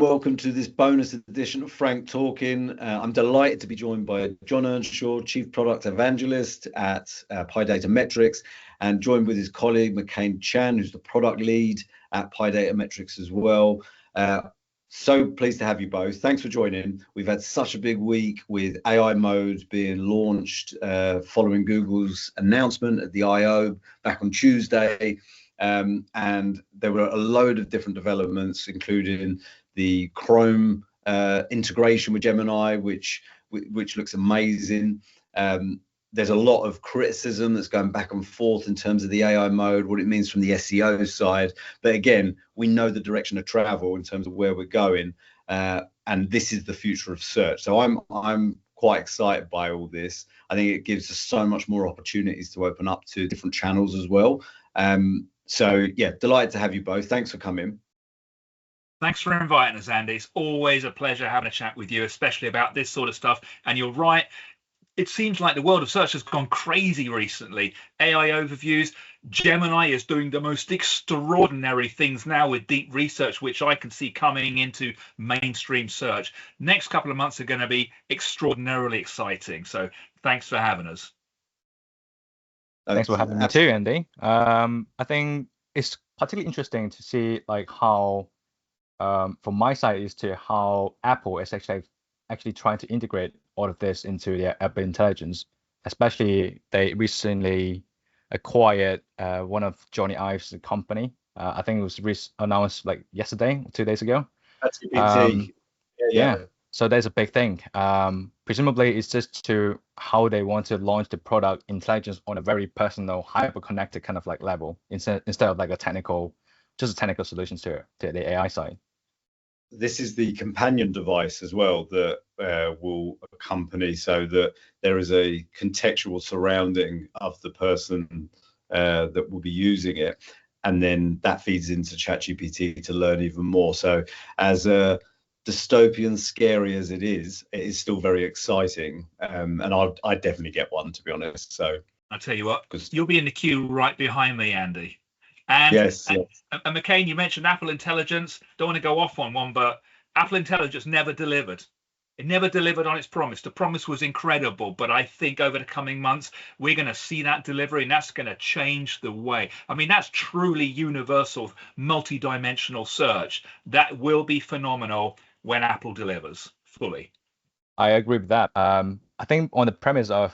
welcome to this bonus edition of Franc Talking. I'm delighted to be joined by John Earnshaw, Chief Product Evangelist at Pi Datametrics, and joined with his colleague Mccaine Chan, who's the product lead at Pi Datametrics as well. So pleased to have you both. Thanks for joining. We've had such a big week with AI mode being launched following Google's announcement at the I/O back on Tuesday. And there were a load of different developments, including the Chrome integration with Gemini, which looks amazing. There's a lot of criticism that's going back and forth in terms of the AI mode, what it means from the SEO side. But again, we know the direction of travel in terms of where we're going, and this is the future of search. So I'm quite excited by all this. I think it gives us so much more opportunities to open up to different channels as well. So yeah, delighted to have you both. Thanks for coming. Thanks for inviting us, Andy. It's always a pleasure having a chat with you, especially about this sort of stuff. And you're right, it seems like the world of search has gone crazy recently. AI overviews, Gemini is doing the most extraordinary things now with deep research, which I can see coming into mainstream search. Next couple of months are going to be extraordinarily exciting. So thanks for having us. Thanks for having me too, Andy. I think it's particularly interesting to see like how, from my side, is to how Apple is actually trying to integrate all of this into their app intelligence. Especially, they recently acquired one of Johnny Ive's company. I think it was announced like yesterday, 2 days ago. That's yeah. So there's a big thing. Presumably, it's just to how they want to launch the product intelligence on a very personal, hyper-connected kind of like level, instead of like just a technical solutions to the AI side. This is the companion device as well that will accompany, so that there is a contextual surrounding of the person that will be using it, and then that feeds into ChatGPT to learn even more. So as dystopian, scary as it is still very exciting, and I'd definitely get one, to be honest. So I'll tell you what, you'll be in the queue right behind me, Andy. And, yes. And Mccaine, you mentioned Apple Intelligence. Don't want to go off on one, but Apple Intelligence never delivered. It never delivered on its promise. The promise was incredible, but I think over the coming months, we're going to see that delivery, and that's going to change the way. I mean, that's truly universal, multi-dimensional search. That will be phenomenal when Apple delivers fully. I agree with that. I think on the premise of,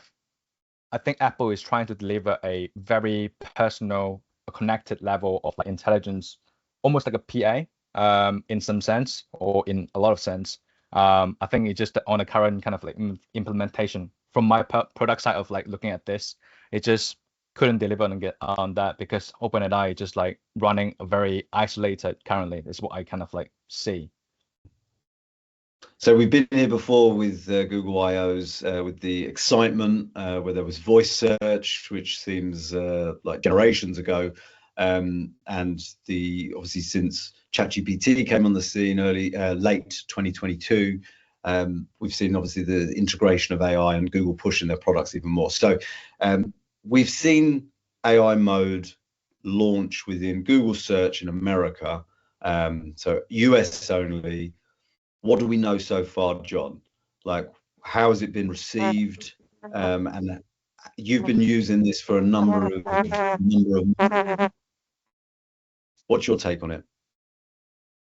I think Apple is trying to deliver a very personal, connected level of like intelligence, almost like a PA in some sense, or in a lot of sense. I think it's just on the current kind of like implementation from my product side of like looking at this, it just couldn't deliver on that because OpenAI is just like running a very isolated currently. Is what I kind of like see. So we've been here before with Google I/Os with the excitement where there was voice search, which seems like generations ago, and obviously since ChatGPT came on the scene late 2022, we've seen obviously the integration of AI and Google pushing their products even more. So we've seen AI mode launch within Google search in America, so US only. What do we know so far, John? Like, how has it been received? And you've been using this for a number of. What's your take on it?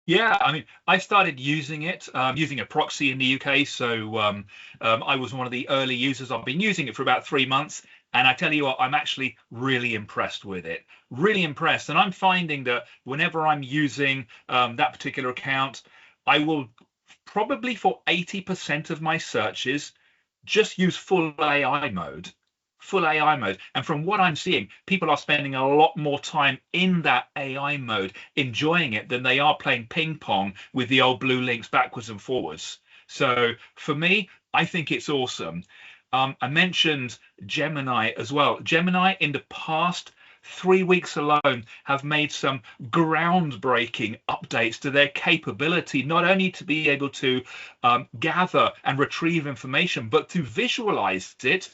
Yeah, I mean, I started using it, using a proxy in the UK. So I was one of the early users. I've been using it for about 3 months. And I tell you what, I'm actually really impressed with it. Really impressed. And I'm finding that whenever I'm using that particular account, I will probably for 80% of my searches just use full AI mode. And from what I'm seeing, people are spending a lot more time in that AI mode, enjoying it, than they are playing ping pong with the old blue links backwards and forwards. So for me, I think it's awesome. I mentioned Gemini as well. Gemini in the past 3 weeks alone have made some groundbreaking updates to their capability, not only to be able to gather and retrieve information, but to visualize it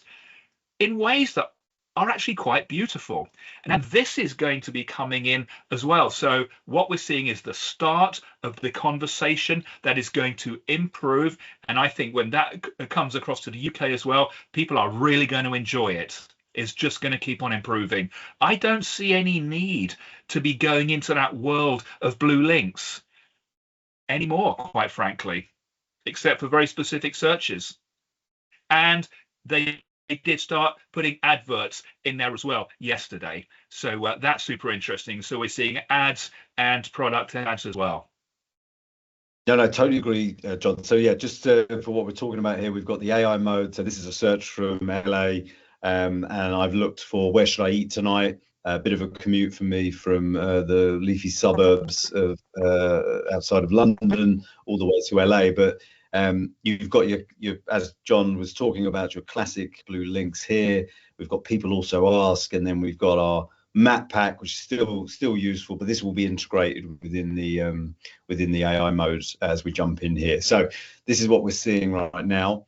in ways that are actually quite beautiful. And this is going to be coming in as well. So what we're seeing is the start of the conversation that is going to improve. And I think when that comes across to the UK as well, people are really going to enjoy it. It's just going to keep on improving. I don't see any need to be going into that world of blue links anymore, quite frankly, except for very specific searches. And they did start putting adverts in there as well yesterday. So that's super interesting. So we're seeing ads and product ads as well. No, totally agree, John. So yeah, just for what we're talking about here, we've got the AI mode. So this is a search from LA, and I've looked for where should I eat tonight. A bit of a commute for me from the leafy suburbs of outside of London all the way to LA. But you've got your, as John was talking about, your classic blue links here. We've got people also ask, and then we've got our map pack, which is still useful, but this will be integrated within the AI modes as we jump in here. So this is what we're seeing right now.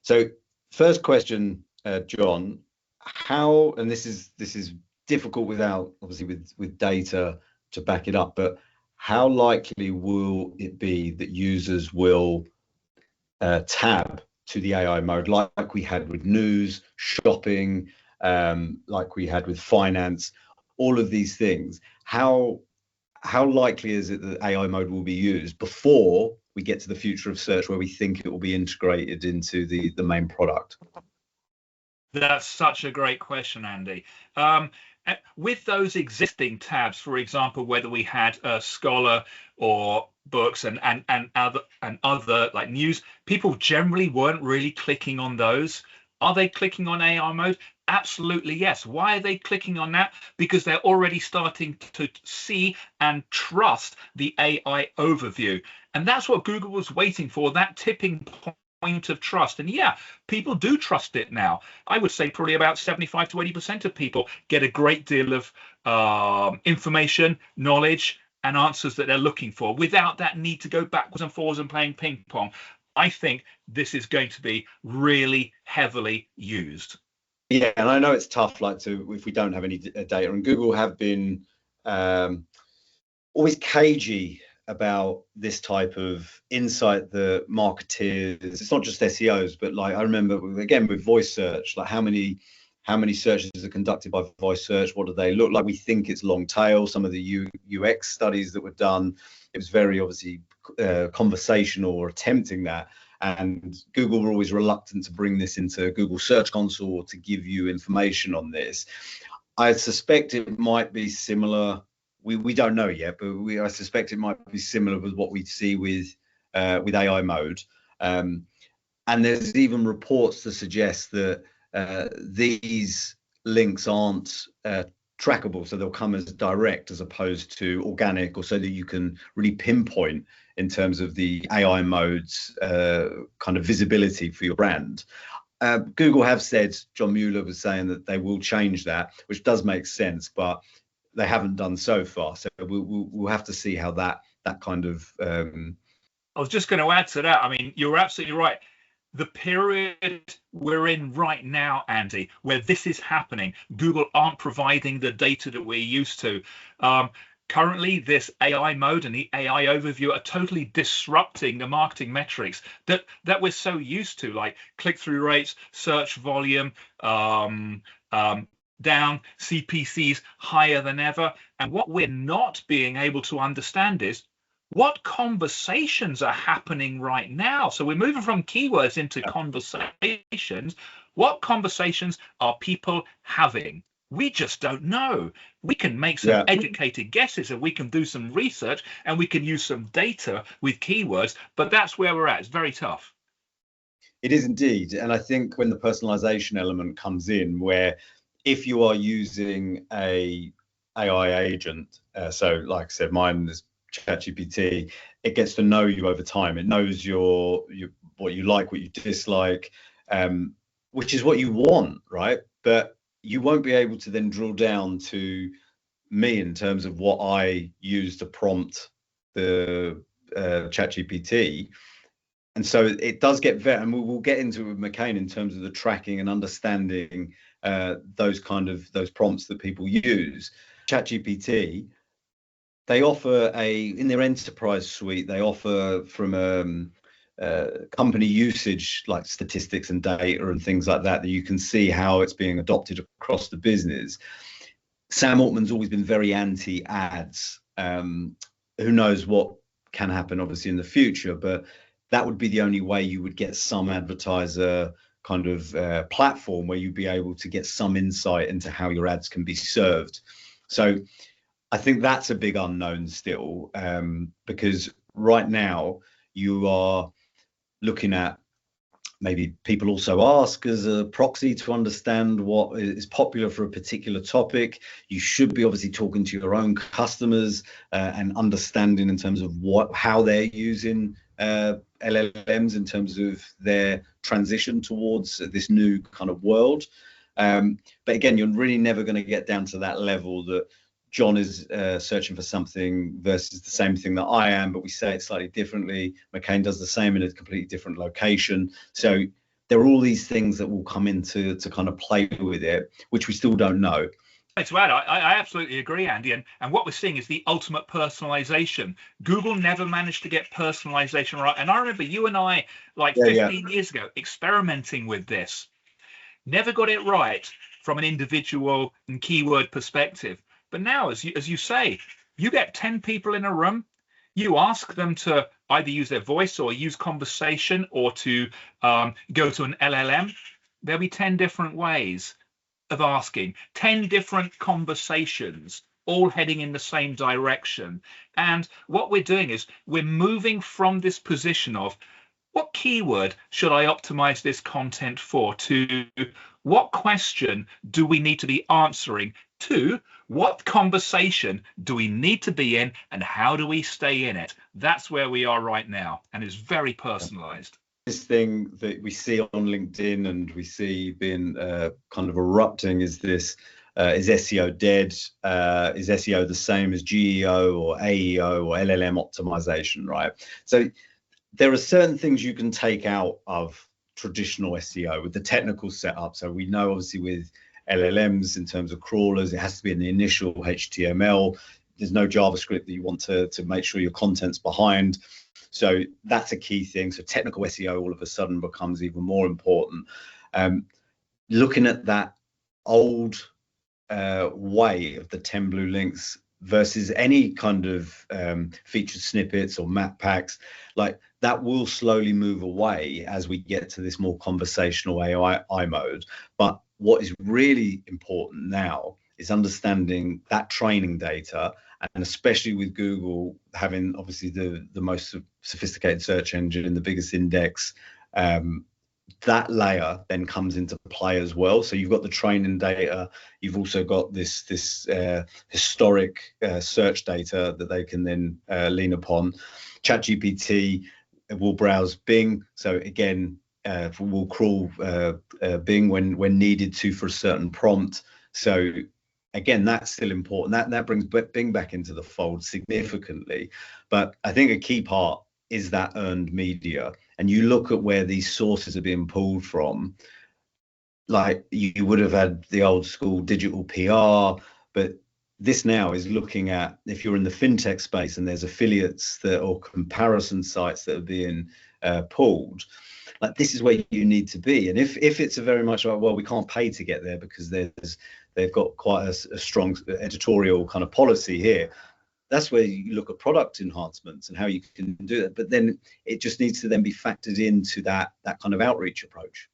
So first question, John, how, and this is difficult without obviously with data to back it up, but how likely will it be that users will tab to the AI mode like we had with news, shopping, like we had with finance, all of these things? How likely is it that AI mode will be used before we get to the future of search where we think it will be integrated into the main product? That's such a great question, Andy. With those existing tabs, for example, whether we had Scholar or books and other like news, people generally weren't really clicking on those. Are they clicking on AI mode? Absolutely, yes. Why are they clicking on that? Because they're already starting to see and trust the AI overview. And that's what Google was waiting for, that tipping point of trust. And yeah, people do trust it now. I would say probably about 75 to 80% of people get a great deal of information, knowledge, and answers that they're looking for without that need to go backwards and forwards and playing ping pong. I think this is going to be really heavily used. Yeah, and I know it's tough, like if we don't have any data, and Google have been always cagey about this type of insight that marketeers, it's not just SEOs, but like I remember again with voice search, like how many searches are conducted by voice search? What do they look like? We think it's long tail. Some of the UX studies that were done, it was very obviously conversational or attempting that. And Google were always reluctant to bring this into Google Search Console to give you information on this. I suspect it might be similar. We don't know yet, but I suspect it might be similar with what we see with AI mode. And there's even reports to suggest that these links aren't trackable, so they'll come as direct as opposed to organic, or so that you can really pinpoint in terms of the AI mode's kind of visibility for your brand. Google have said, John Mueller was saying that they will change that, which does make sense, but they haven't done so far. So we'll have to see how that kind of. I was just going to add to that. I mean, you're absolutely right. The period we're in right now, Andy, where this is happening, Google aren't providing the data that we're used to. Currently, this AI mode and the AI overview are totally disrupting the marketing metrics that we're so used to, like click-through rates, search volume, down, CPCs higher than ever. And what we're not being able to understand is what conversations are happening right now. So we're moving from keywords into conversations. What conversations are people having? We just don't know. We can make some educated guesses, and we can do some research, and we can use some data with keywords, but that's where we're at. It's very tough. It is indeed. And I think when the personalization element comes in, where if you are using a AI agent, so like I said, mine is ChatGPT, it gets to know you over time. It knows what you like, what you dislike, which is what you want, right? But you won't be able to then drill down to me in terms of what I use to prompt the ChatGPT. And so it does get very, and we'll get into it with Mccaine in terms of the tracking and understanding those prompts that people use. ChatGPT, they offer in their enterprise suite, they offer from company usage like statistics and data and things like that you can see how it's being adopted across the business. Sam Altman's always been very anti-ads. Who knows what can happen obviously in the future, but that would be the only way you would get some advertiser kind of platform where you'd be able to get some insight into how your ads can be served. So I think that's a big unknown still, because right now you are looking at, maybe people also ask as a proxy to understand what is popular for a particular topic. You should be obviously talking to your own customers and understanding in terms of how they're using LLMs in terms of their transition towards this new kind of world. But again, you're really never going to get down to that level that John is searching for something versus the same thing that I am, but we say it slightly differently. Mccaine does the same in a completely different location. So there are all these things that will come into kind of play with it, which we still don't know. To add, I absolutely agree, Andy. And what we're seeing is the ultimate personalization. Google never managed to get personalization right. And I remember you and I, like 15 years ago, experimenting with this. Never got it right from an individual and keyword perspective. But now, as you say, you get 10 people in a room, you ask them to either use their voice or use conversation or to go to an LLM. There'll be 10 different ways of asking, 10 different conversations, all heading in the same direction. And what we're doing is we're moving from this position of what keyword should I optimize this content for, to what question do we need to be answering, to what conversation do we need to be in and how do we stay in it? That's where we are right now, and it's very personalized. This thing that we see on LinkedIn and we see being kind of erupting is this, is SEO dead? Is SEO the same as GEO or AEO or LLM optimization, right? So there are certain things you can take out of traditional SEO with the technical setup. So we know obviously with LLMs in terms of crawlers, it has to be in the initial HTML. There's no JavaScript that you want to make sure your content's behind. So that's a key thing. So technical SEO all of a sudden becomes even more important. Looking at that old way of the 10 blue links versus any kind of featured snippets or map packs, like that will slowly move away as we get to this more conversational AI mode. But what is really important now is understanding that training data, and especially with Google having obviously the most sophisticated search engine and the biggest index, that layer then comes into play as well. So you've got the training data, you've also got this historic search data that they can then lean upon. ChatGPT will browse Bing, so again will crawl Bing when needed to for a certain prompt. So again, that's still important. That brings Bing back into the fold significantly. But I think a key part is that earned media. And you look at where these sources are being pulled from, like you would have had the old school digital PR, but this now is looking at, if you're in the fintech space and there's affiliates or comparison sites that are being pulled, like this is where you need to be. And if it's a very much like, well, we can't pay to get there because they've got quite a strong editorial kind of policy here, that's where you look at product enhancements and how you can do that. But then it just needs to then be factored into that kind of outreach approach.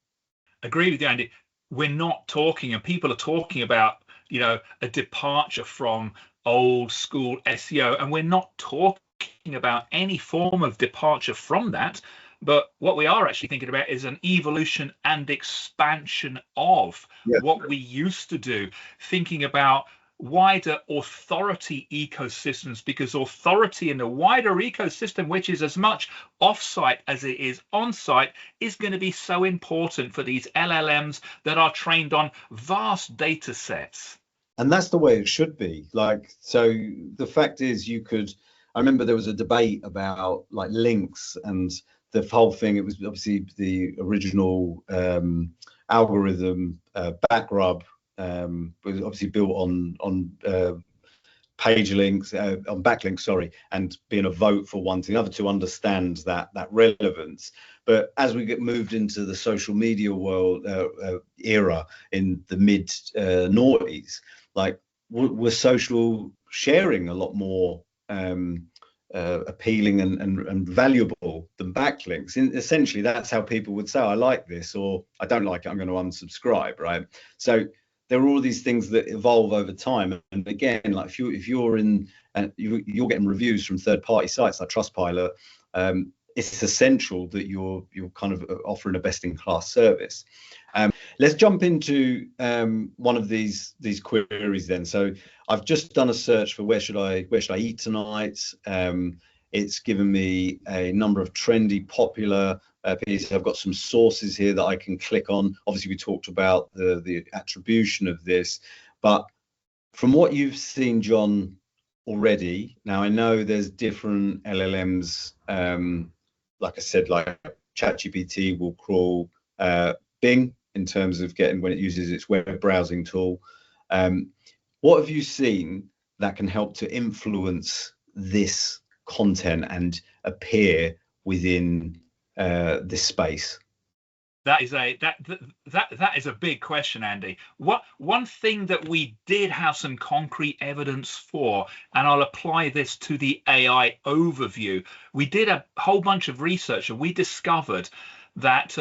Agree with you, Andy. We're not talking, and people are talking about, a departure from old school SEO, and we're not talking about any form of departure from that. But what we are actually thinking about is an evolution and expansion of what we used to do, thinking about wider authority ecosystems, because authority in the wider ecosystem, which is as much offsite as it is on-site, is going to be so important for these LLMs that are trained on vast data sets. And that's the way it should be. Like, so the fact is I remember there was a debate about like links and the whole thing, it was obviously the original algorithm backrub was obviously built on page links, on backlinks, sorry, and being a vote for one thing, other to understand that relevance. But as we get moved into the social media world era in the mid noughties, like was social sharing a lot more appealing and valuable than backlinks. Essentially, that's how people would say, I like this, or I don't like it, I'm going to unsubscribe, right? So there are all these things that evolve over time. And again, like if you're in and you're getting reviews from third-party sites like Trustpilot, it's essential that you're kind of offering a best-in-class service. Let's jump into one of these queries then. So I've just done a search for where should I eat tonight. It's given me a number of trendy, popular pieces. I've got some sources here that I can click on. Obviously, we talked about the attribution of this, but from what you've seen, John, already, now I know there's different LLMs. Like I said, like ChatGPT will crawl Bing in terms of getting when it uses its web browsing tool. What have you seen that can help to influence this content and appear within this space? That is a big question, Andy. One thing that we did have some concrete evidence for, and I'll apply this to the AI overview. We did a whole bunch of research and we discovered that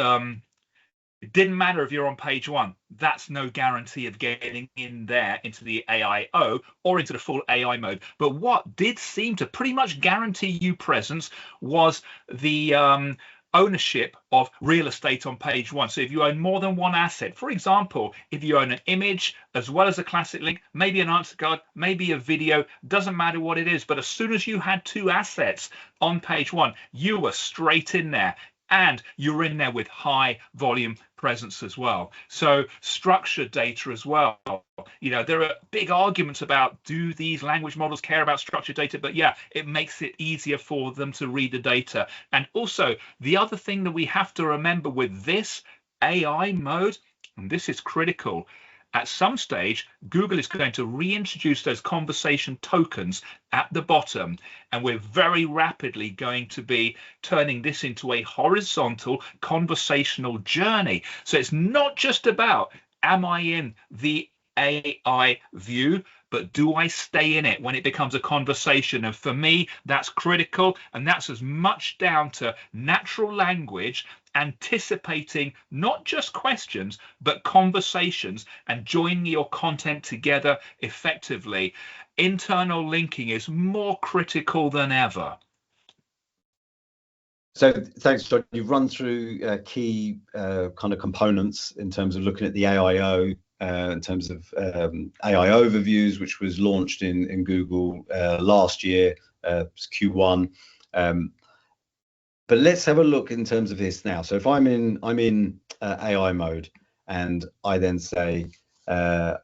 it didn't matter if you're on page one. That's no guarantee of getting in there into the AIO or into the full AI mode. But what did seem to pretty much guarantee you presence was the ownership of real estate on page one. So if you own more than one asset, for example, if you own an image as well as a classic link, maybe an answer card, maybe a video, doesn't matter what it is. But as soon as you had two assets on page one, you were straight in there. And you're in there with high volume presence as well. So structured data as well. You know, there are big arguments about, do these language models care about structured data? But yeah, it makes it easier for them to read the data. And also the other thing that we have to remember with this AI mode, and this is critical, at some stage, Google is going to reintroduce those conversation tokens at the bottom, and we're very rapidly going to be turning this into a horizontal conversational journey. So it's not just about, am I in the AI view, but do I stay in it when it becomes a conversation? And for me, that's critical. And that's as much down to natural language, anticipating not just questions, but conversations and joining your content together effectively. Internal linking is more critical than ever. So thanks, John. You've run through key kind of components in terms of looking at the AIO, in terms of AI overviews, which was launched in Google last year, Q1. But let's have a look in terms of this now. So if I'm in AI mode, and I then say I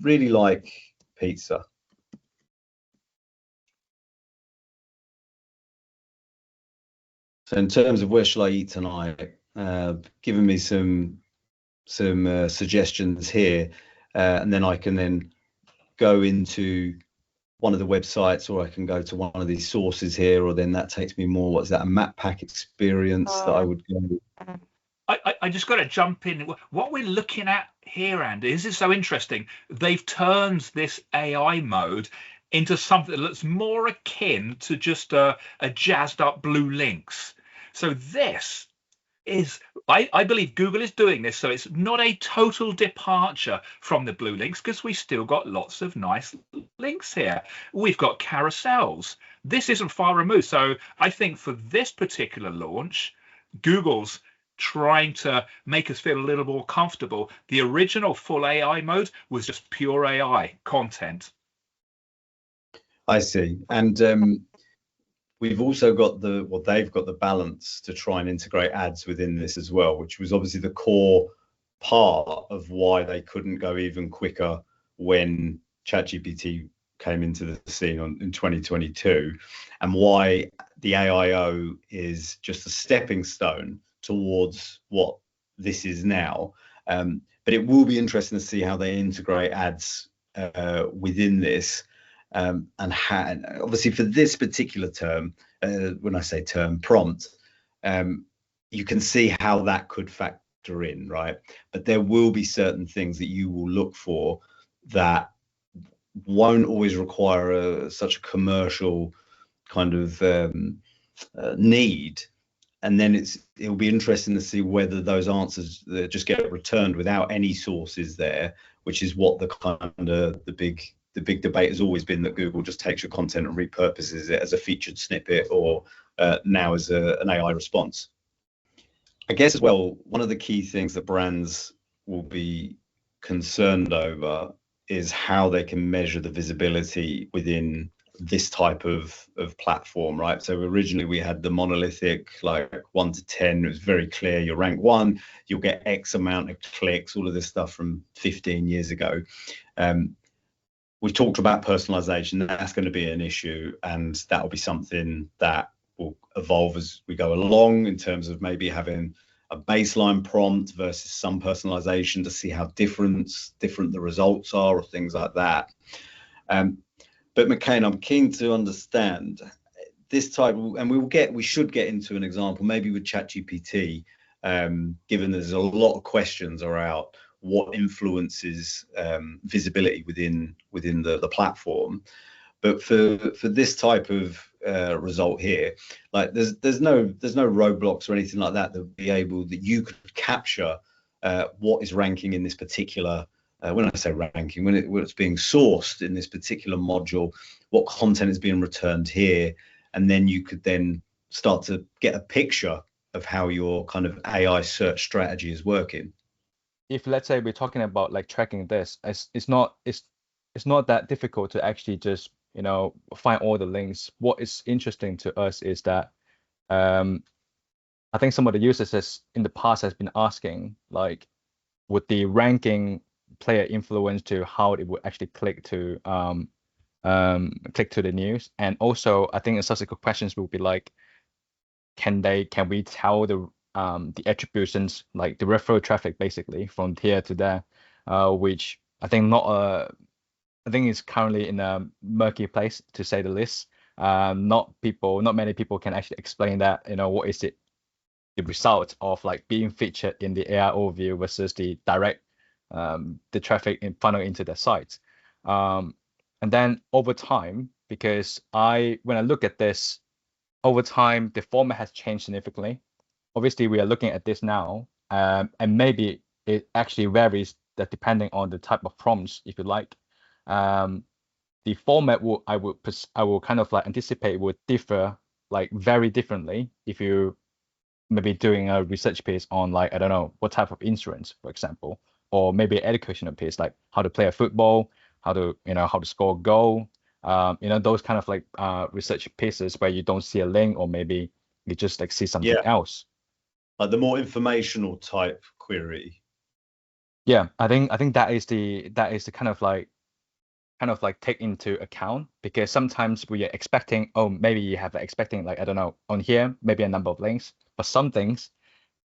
really like pizza. So in terms of where shall I eat tonight, giving me some suggestions here, and then I can then go into one of the websites, or I can go to one of these sources here, or then that takes me more, what's that, a map pack experience that I would go. I just got to jump in. What we're looking at here, Andy, is so interesting. They've turned this AI mode into something that looks more akin to just a jazzed up blue links. So this is, I believe Google is doing this, so it's not a total departure from the blue links, because we still got lots of nice links here. We've got carousels. This isn't far removed. So I think for this particular launch, Google's trying to make us feel a little more comfortable. The original full AI mode was just pure AI content. I see. And we've also got they've got the balance to try and integrate ads within this as well, which was obviously the core part of why they couldn't go even quicker when ChatGPT came into the scene in 2022, and why the AIO is just a stepping stone towards what this is now. But it will be interesting to see how they integrate ads within this. And obviously for this particular term, when I say term, prompt, you can see how that could factor in, right? But there will be certain things that you will look for that won't always require such a commercial kind of need. And then it'll be interesting to see whether those answers just get returned without any sources there, which is what the big debate has always been, that Google just takes your content and repurposes it as a featured snippet, or now as an AI response. I guess as well, one of the key things that brands will be concerned over is how they can measure the visibility within this type of platform, right? So originally we had the monolithic, like 1 to 10. It was very clear, you're rank 1, you'll get X amount of clicks, all of this stuff from 15 years ago. We've talked about personalization. That's going to be an issue, and that will be something that will evolve as we go along, in terms of maybe having a baseline prompt versus some personalization to see how different the results are, or things like that. But Mccaine, I'm keen to understand this type, and we should get into an example, maybe with ChatGPT, given there's a lot of questions around what influences visibility within the platform. But for this type of result here, like there's no roadblocks or anything like that would be able, that you could capture what is ranking in this particular. When I say ranking, when it's being sourced in this particular module, what content is being returned here, and then you could then start to get a picture of how your kind of AI search strategy is working. If let's say we're talking about like tracking this, it's not that difficult to actually just find all the links. What is interesting to us is that I think some of the users in the past has been asking, like, would the ranking player influence to how it would actually click to the news? And also I think the subsequent questions will be like, can we tell the attributions, like the referral traffic basically from here to there, which I think is currently in a murky place, to say the least. Not many people can actually explain that, what is the result of like being featured in the AI overview versus the direct the traffic funnel into their sites. And then over time, because when I look at this over time, the format has changed significantly. Obviously we are looking at this now, and maybe it actually varies that depending on the type of prompts, if you like. The format I will kind of like anticipate would differ like very differently if you maybe doing a research piece on, like, I don't know, what type of insurance, for example, or maybe an educational piece like how to play a football, how to score a goal, those kind of like research pieces where you don't see a link, or maybe you just like see something else. Like the more informational type query. Yeah, I think that is the kind of like take into account, because sometimes we are expecting, maybe you have expecting, like, I don't know, on here maybe a number of links, but some things,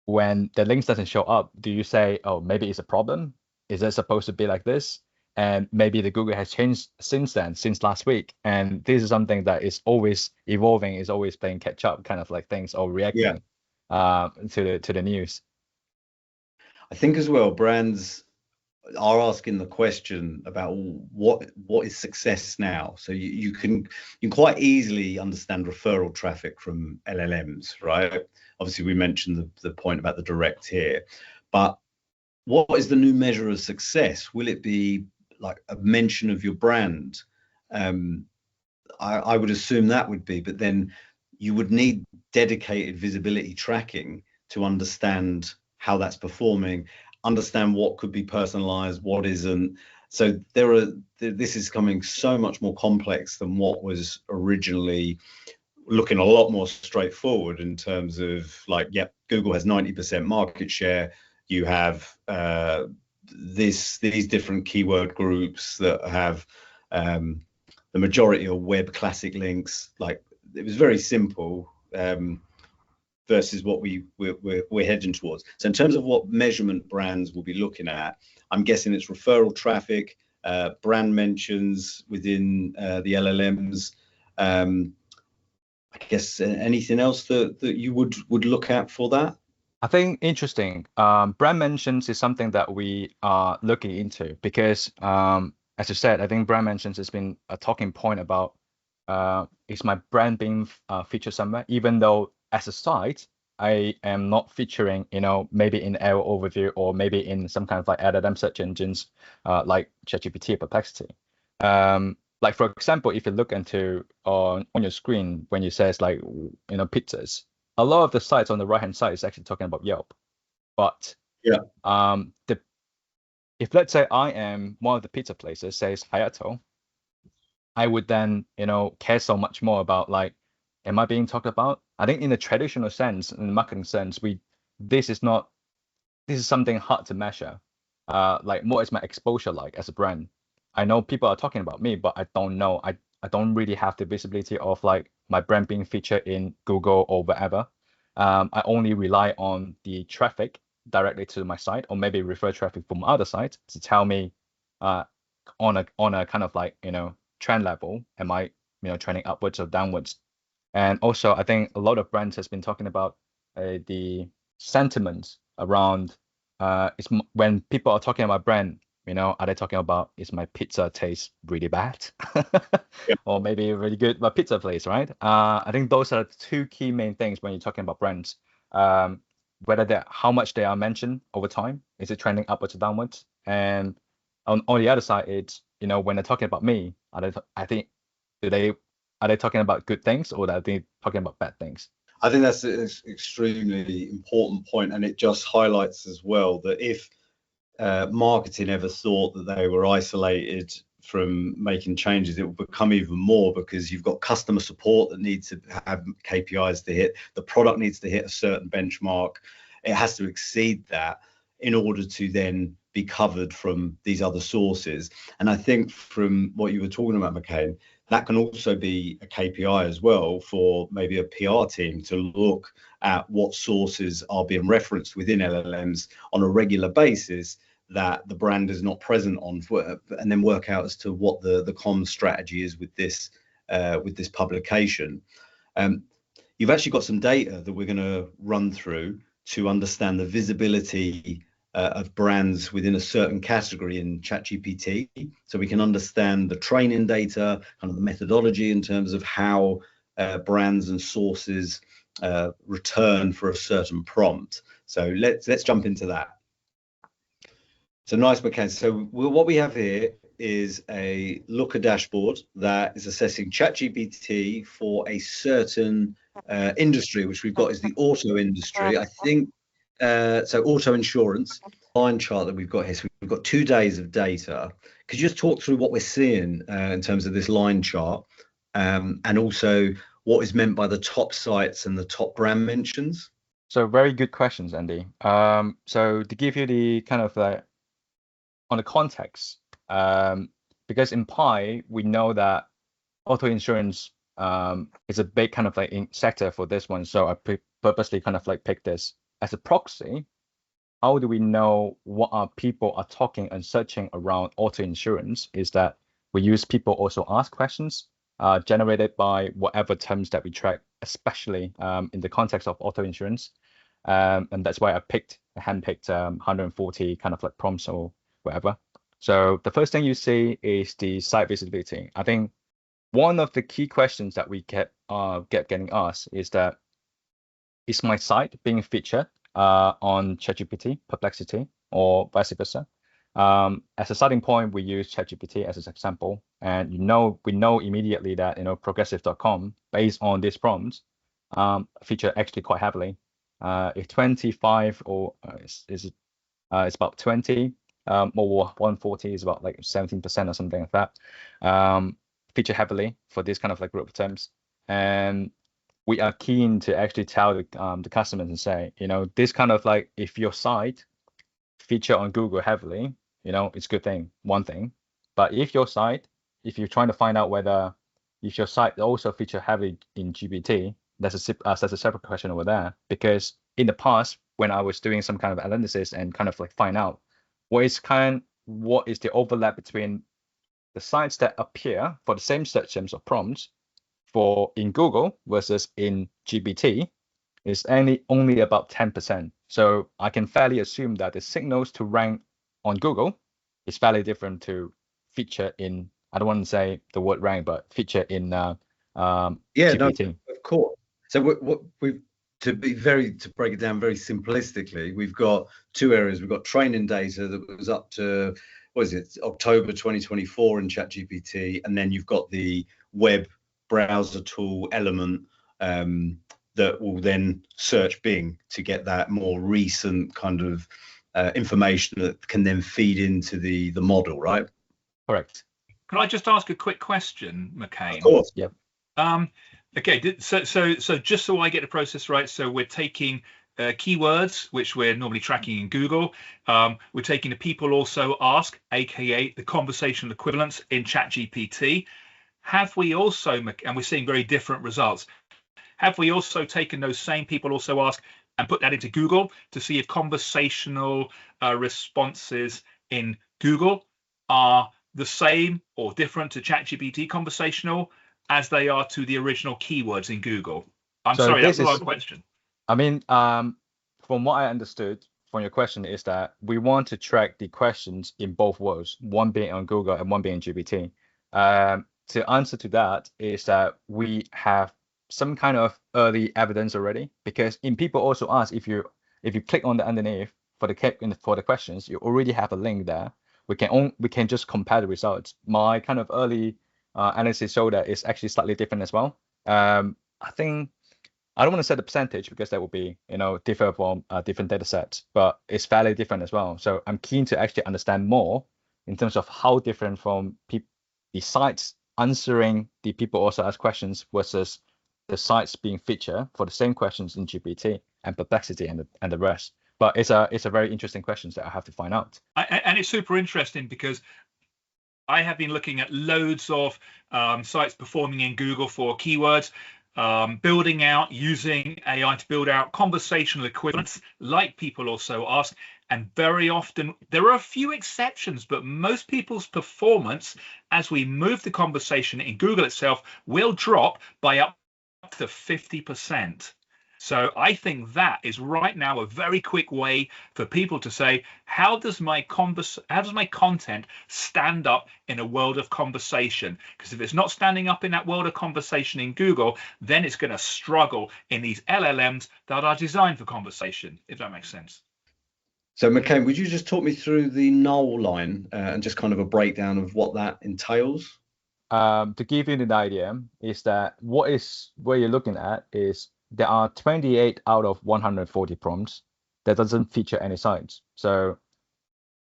when the links doesn't show up, do you say, maybe it's a problem? Is it supposed to be like this? And maybe the Google has changed since last week, and this is something that is always evolving, is always playing catch up kind of like things, or reacting to the news. I think as well, brands are asking the question about what is success now. So you can quite easily understand referral traffic from LLMs, right? Obviously we mentioned the point about the direct here, but what is the new measure of success? Will it be like a mention of your brand? I would assume that would be, but then you would need dedicated visibility tracking to understand how that's performing, understand what could be personalized, what isn't. So this is coming so much more complex than what was originally looking a lot more straightforward, in terms of like, Google has 90% market share. You have these different keyword groups that have the majority are web classic links. Like, it was very simple versus what we're heading towards. So in terms of what measurement brands will be looking at, I'm guessing it's referral traffic, brand mentions within the LLMs. I guess anything else that you would look at for that? I think interesting. Brand mentions is something that we are looking into because, as you said, I think brand mentions has been a talking point about is my brand being featured somewhere, even though as a site, I am not featuring, maybe in error overview or maybe in some kind of like LLM search engines like ChatGPT or Perplexity. Like for example, if you look into on your screen when you says like pizzas, a lot of the sites on the right hand side is actually talking about Yelp. But yeah, if let's say I am one of the pizza places, says Hayato, I would then care so much more about like, am I being talked about? I think in the traditional sense, in the marketing sense, this is something hard to measure. Like what is my exposure like as a brand? I know people are talking about me, but I don't know. I don't really have the visibility of like my brand being featured in Google or wherever. I only rely on the traffic directly to my site, or maybe refer traffic from other sites to tell me on a kind of like trend level, am I trending upwards or downwards? And also, I think a lot of brands has been talking about the sentiment around when people are talking about brand, are they talking about is my pizza taste really bad, yeah. or maybe really good, but pizza place, right? I think those are the two key main things when you're talking about brands. Whether how much they are mentioned over time, is it trending upwards or downwards? And on the other side, it's when they're talking about me, are they talking about good things or are they talking about bad things? I think that's an extremely important point, and it just highlights as well that if marketing ever thought that they were isolated from making changes, it will become even more, because you've got customer support that needs to have KPIs to hit, the product needs to hit a certain benchmark, it has to exceed that in order to then be covered from these other sources. And I think from what you were talking about, Mccaine, that can also be a KPI as well for maybe a PR team to look at what sources are being referenced within LLMs on a regular basis that the brand is not present on, and then work out as to what the comms strategy is with this publication. You've actually got some data that we're going to run through to understand the visibility of brands within a certain category in ChatGPT, so we can understand the training data, kind of the methodology in terms of how brands and sources return for a certain prompt. So let's jump into that. So nice, Mccaine. So what we have here is a Looker dashboard that is assessing ChatGPT for a certain industry, which we've got is the auto industry. I think so. Auto insurance line chart that we've got here. So we've got 2 days of data. Could you just talk through what we're seeing in terms of this line chart, and also what is meant by the top sites and the top brand mentions? So very good questions, Andy. So to give you the kind of on the context, because in Pi we know that auto insurance is a big kind of like sector for this one. So I purposely kind of like picked this as a proxy. How do we know what people are talking and searching around auto insurance? Is that we use people also ask questions generated by whatever terms that we track, especially in the context of auto insurance. And that's why I handpicked 140 kind of like prompts or whatever. So the first thing you see is the site visibility. I think one of the key questions that we get getting asked is that, is my site being featured on ChatGPT, Perplexity, or vice versa? As a starting point, we use ChatGPT as an example, and we know immediately that progressive.com, based on these prompts, feature actually quite heavily. If 25 or it's about 20, or 140 is about like 17% or something like that. Feature heavily for this kind of like group of terms, and we are keen to actually tell the customers and say, this kind of like, if your site feature on Google heavily, it's a good thing, one thing. But if your site if you're trying to find out whether if your site also feature heavily in GPT, that's a separate question over there. Because in the past, when I was doing some kind of analysis and kind of like find out what is the overlap between the sites that appear for the same search terms or prompts for in Google versus in GPT, is only about 10%. So I can fairly assume that the signals to rank on Google is fairly different to feature in, I don't want to say the word rank, but feature in GPT. No, of course. So what we've to break it down very simplistically, we've got two areas. We've got training data that was up to October 2024 in ChatGPT, and then you've got the web browser tool element that will then search Bing to get that more recent kind of information that can then feed into the model, right? Correct. Can I just ask a quick question, Mccaine? Of course. Yep. Okay. So just so I get the process right, so we're taking keywords, which we're normally tracking in Google. We're taking the people also ask, aka the conversational equivalents in ChatGPT. Have we also, and we're seeing very different results, have we also taken those same people also ask and put that into Google to see if conversational responses in Google are the same or different to ChatGPT conversational as they are to the original keywords in Google? I'm sorry, that's a long question. I mean, from what I understood from your question is that we want to track the questions in both worlds, one being on Google and one being GPT. To answer to that is that we have some kind of early evidence already, because in people also ask, if you click on the underneath for the questions, you already have a link there. We can just compare the results. My kind of early analysis showed that it's actually slightly different as well. I think I don't want to set the percentage because that would be differ from different data sets, but it's fairly different as well. So I'm keen to actually understand more in terms of how different from the sites answering the people also ask questions versus the sites being featured for the same questions in GPT and Perplexity and the rest. But it's a very interesting question that I have to find out. And it's super interesting because I have been looking at loads of sites performing in Google for keywords, building out, using AI to build out conversational equivalents like people also ask. And very often, there are a few exceptions, but most people's performance as we move the conversation in Google itself will drop by up to 50%. So I think that is right now a very quick way for people to say, how does my content stand up in a world of conversation? Because if it's not standing up in that world of conversation in Google, then it's going to struggle in these LLMs that are designed for conversation, if that makes sense. So Mccaine, would you just talk me through the null line and just kind of a breakdown of what that entails? To give you an idea, is that where you're looking at is there are 28 out of 140 prompts that doesn't feature any sites. So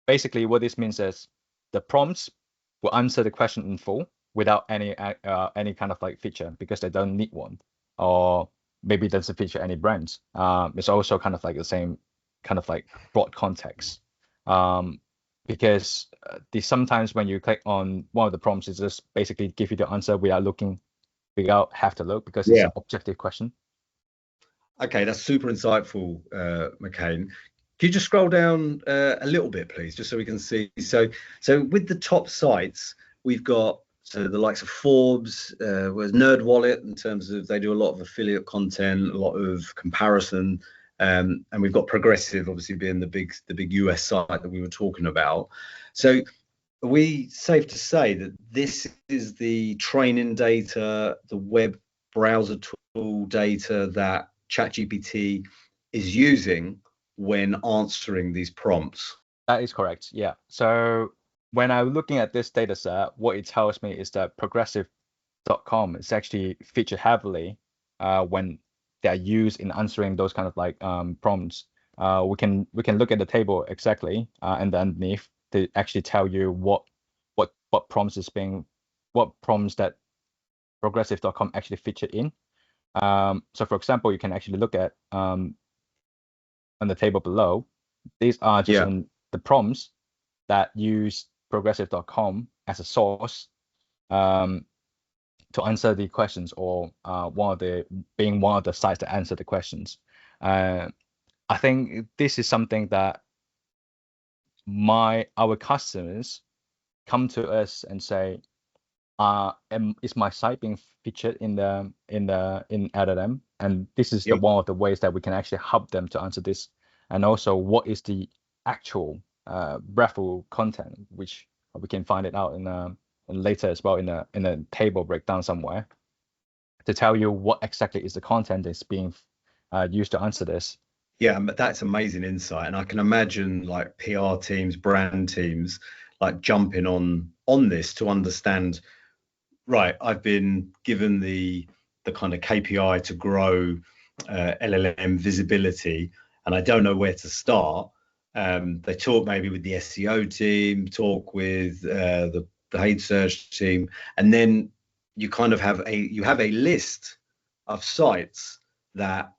basically what this means is the prompts will answer the question in full without any kind of like feature because they don't need one, or maybe it doesn't feature any brands. It's also kind of like the same kind of like broad context. Because sometimes when you click on one of the prompts, it just basically give you the answer without have to look because it's an objective question. Okay, that's super insightful, Mccaine. Can you just scroll down a little bit, please, just so we can see? So with the top sites, we've got the likes of Forbes, with NerdWallet, in terms of they do a lot of affiliate content, a lot of comparison, and we've got Progressive, obviously being the big US site that we were talking about. So are we safe to say that this is the training data, the web browser tool data that ChatGPT is using when answering these prompts? That is correct. Yeah. So when I'm looking at this data set, what it tells me is that progressive.com is actually featured heavily when they're used in answering those kind of like prompts. We can look at the table exactly and then underneath to actually tell you what prompts that progressive.com actually featured in. So for example, you can actually look at on the table below. These are just the prompts that use progressive.com as a source to answer the questions, or being one of the sites to answer the questions. I think this is something that our customers come to us and say, is my site being featured in LLM? And this is one of the ways that we can actually help them to answer this. And also, what is the actual REFL content, which we can find it out in later as well in a table breakdown somewhere, to tell you what exactly is the content that's being used to answer this. Yeah, but that's amazing insight, and I can imagine like PR teams, brand teams, like jumping on this to understand. Right, I've been given the kind of KPI to grow LLM visibility, and I don't know where to start. They talk maybe with the SEO team, talk with the paid search team, and then you kind of have a list of sites that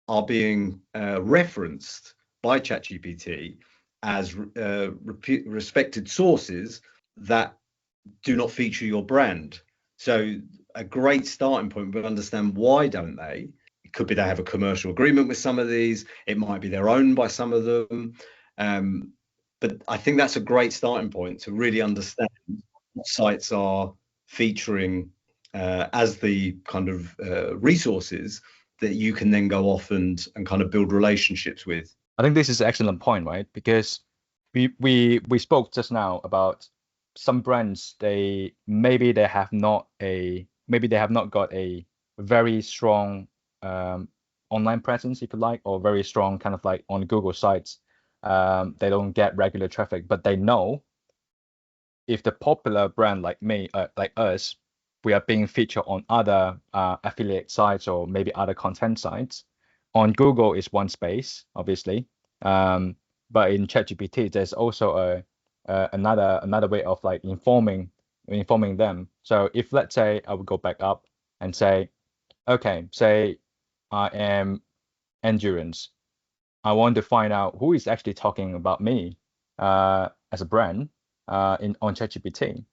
are being referenced by ChatGPT as respected sources that do not feature your brand. So a great starting point would understand, why don't they? It could be they have a commercial agreement with some of these. It might be they're owned by some of them. But I think that's a great starting point to really understand what sites are featuring as the kind of resources that you can then go off and kind of build relationships with. I think this is an excellent point, right? Because we spoke just now about some brands, maybe they have not got a very strong online presence, if you like, or very strong kind of like on Google sites. They don't get regular traffic, but they know if the popular brand like us, we are being featured on other affiliate sites or maybe other content sites. On Google is one space, obviously, but in ChatGPT there's also another way of like informing them. So if, let's say, I would go back up and say, okay, say I am Endurance. I want to find out who is actually talking about me as a brand on ChatGPT.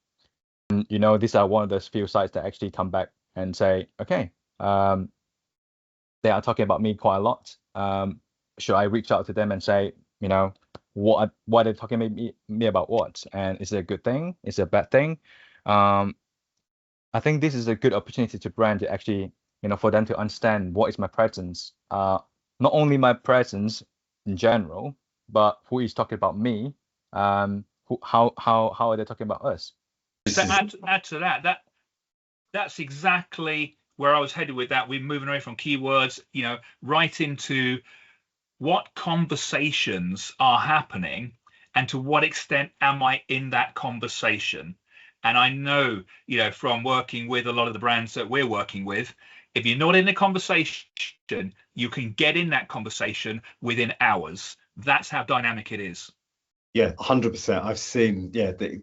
And these are one of those few sites that actually come back and say, okay, they are talking about me quite a lot. Should I reach out to them and say, what are they talking me about what? And is it a good thing? Is it a bad thing? I think this is a good opportunity to brand to actually, for them to understand what is my presence. Not only my presence in general, but who is talking about me. How are they talking about us? To add to that's exactly where I was headed with that. We're moving away from keywords, right into what conversations are happening and to what extent am I in that conversation. And I know, from working with a lot of the brands that we're working with, if you're not in the conversation, you can get in that conversation within hours. That's how dynamic it is. Yeah, 100%. I've seen,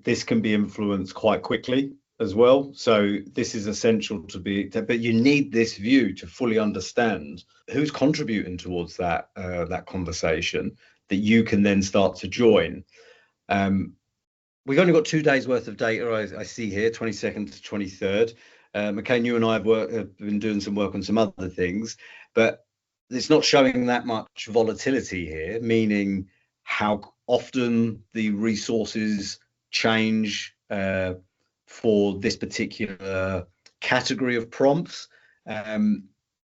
this can be influenced quite quickly as well. So this is essential but you need this view to fully understand who's contributing towards that conversation that you can then start to join. We've only got 2 days worth of data. I see here, 22nd to 23rd. Mccaine, you and I have been doing some work on some other things, but it's not showing that much volatility here, meaning how often the resources change for this particular category of prompts.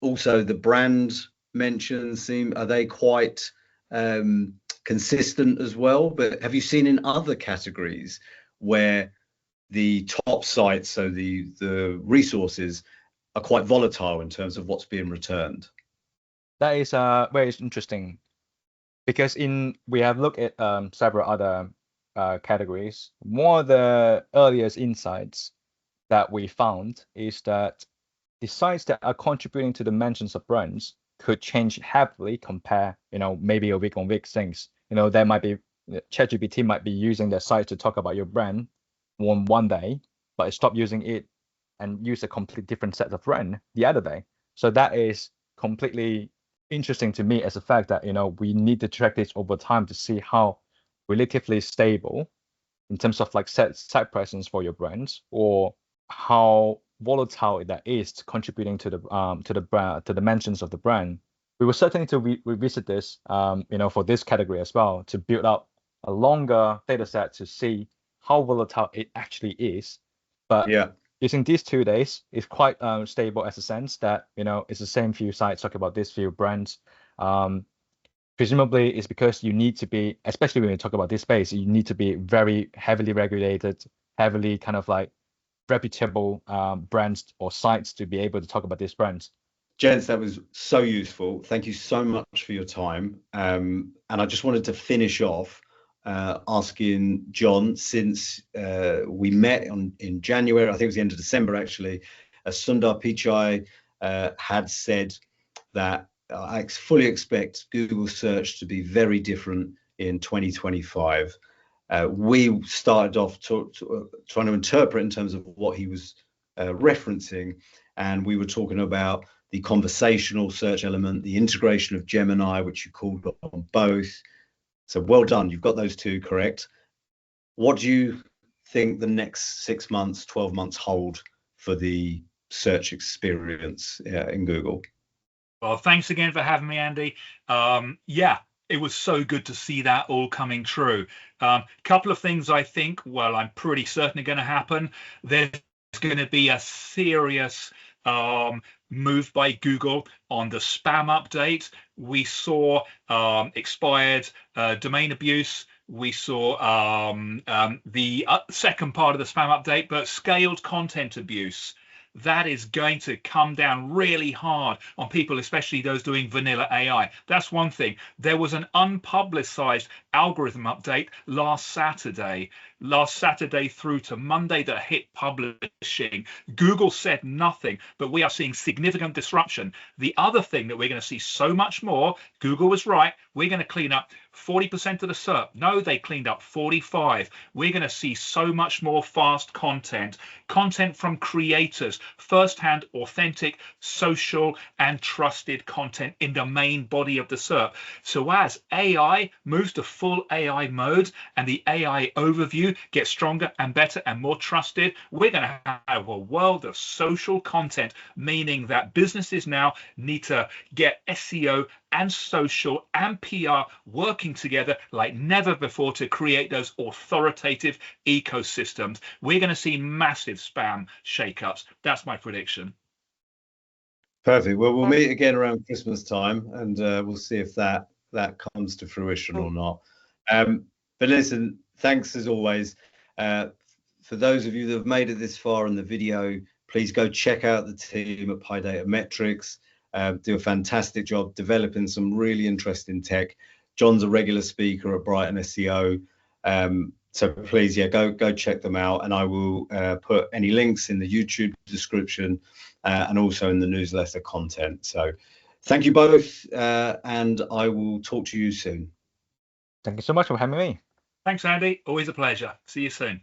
Also, the brand mentions are they quite consistent as well? But have you seen in other categories where the top sites, so the resources, are quite volatile in terms of what's being returned? That is very interesting, because we have looked at several other categories. One of the earliest insights that we found is that the sites that are contributing to the mentions of brands could change heavily compare, maybe a week on week things. There might be ChatGPT might be using their site to talk about your brand one day, but stop using it and use a completely different set of brand the other day. So that is completely interesting to me as a fact that we need to track this over time to see how relatively stable in terms of like site presence for your brands, or how volatile that is contributing to the brand, to the mentions of the brand. We will certainly to revisit this, for this category as well, to build up a longer data set to see how volatile it actually is. But Yeah. using these 2 days, it's quite stable as a sense that, it's the same few sites talking about these few brands. Presumably it's because you need to be, especially when we talk about this space, you need to be very heavily regulated, heavily kind of like reputable brands or sites to be able to talk about these brands. Gents, that was so useful. Thank you so much for your time. And I just wanted to finish off asking John, since we met in January, I think it was the end of December actually, Sundar Pichai had said that I fully expect Google search to be very different in 2025. We started off trying to interpret in terms of what he was referencing, and we were talking about the conversational search element, the integration of Gemini, which you called on both. So well done, you've got those two correct. What do you think the next 6 months, 12 months hold for the search experience in Google? Well, thanks again for having me, Andy. Yeah, it was so good to see that all coming true. Couple of things I think, well, I'm pretty certain are going to happen. There's going to be a serious move by Google on the spam update. We saw expired domain abuse. We saw the second part of the spam update, but scaled content abuse. That is going to come down really hard on people, especially those doing vanilla AI. That's one thing. There was an unpublicized algorithm update last Saturday through to Monday that hit publishing. Google said nothing, but we are seeing significant disruption. The other thing that we're going to see so much more, Google was right, we're going to clean up 40% of the SERP. No, they cleaned up 45. We're going to see so much more fast content from creators, first-hand, authentic, social, and trusted content in the main body of the SERP. So as AI moves to full AI mode and the AI overview gets stronger and better and more trusted, we're going to have a world of social content, meaning that businesses now need to get SEO and social and PR working together like never before to create those authoritative ecosystems. We're going to see massive spam shakeups. That's my prediction. Perfect. Well, we'll meet again around Christmas time, and we'll see if that comes to fruition or not. But listen, thanks as always. For those of you that have made it this far in the video, please go check out the team at Pi Datametrics. Do a fantastic job developing some really interesting tech. John's a regular speaker at Brighton SEO. So please, go check them out. And I will put any links in the YouTube description and also in the newsletter content. So thank you both. And I will talk to you soon. Thank you so much for having me. Thanks, Andy. Always a pleasure. See you soon.